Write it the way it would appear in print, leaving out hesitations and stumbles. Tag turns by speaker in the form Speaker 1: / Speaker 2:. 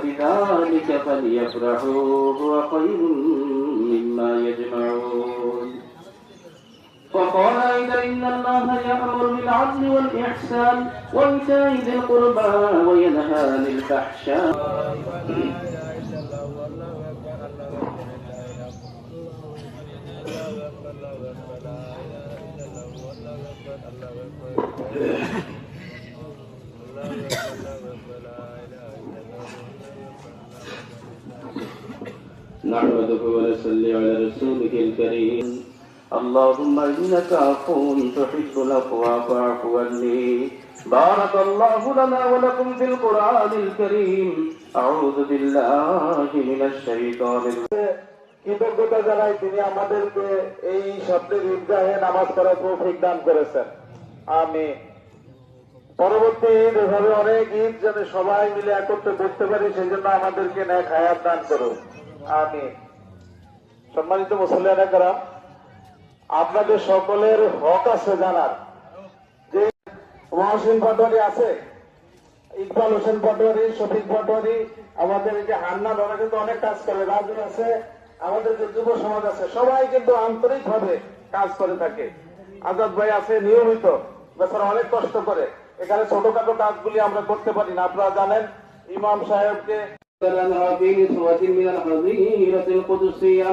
Speaker 1: بذلك فليفرحوا هو خير مما يجمعون وقال أيضا إن الله يأمر بالعدل والإحسان وإيتاء ذي القربى وينهى عن الفحشاء نحمده ونصلي على رسوله الكريم اللهم إنك عفو تحب العفو فاعف عني بارك الله لنا ولكم في القرآن الكريم أعوذ بالله من الشيطان
Speaker 2: কৃতজ্ঞতা জানাই তিনি আমাদেরকে এই সপ্তাহের ঈদগাহে নামাজ পড়ার তৌফিক দান করেছেন। আমি পরবর্তী ঈদ এভাবে অনেক ঈদ যেন সবাই মিলে একত্রে করতে পারি সেই জন্য আমাদেরকে নেক হায়াত দান করুন। আমি সম্মানিত মুসল্লিয়ানে কেরাম, আপনাদের সকলের হক আছে জানার যে মহসিন পাটোয়ারি আছে, ইকবাল হোসেন পাটোয়ারি, শফিক পাটোয়ারি, আমাদের এই যে হান্নান, ওরা কিন্তু অনেক কাজ করে, রাজু আছে, আমাদের যে যুব সমাজ আছে, সবাই কিন্তু আন্তরিক ভাবে কাজ করে থাকে। আজাদ ভাই আছে নিয়মিত, বেচারা অনেক কষ্ট করে। এখানে ছোটখাটো কাজগুলি আমরা করতে পারি না। আপনারা জানেন ইমাম সাহেবকে
Speaker 1: من الحظيرة القدسية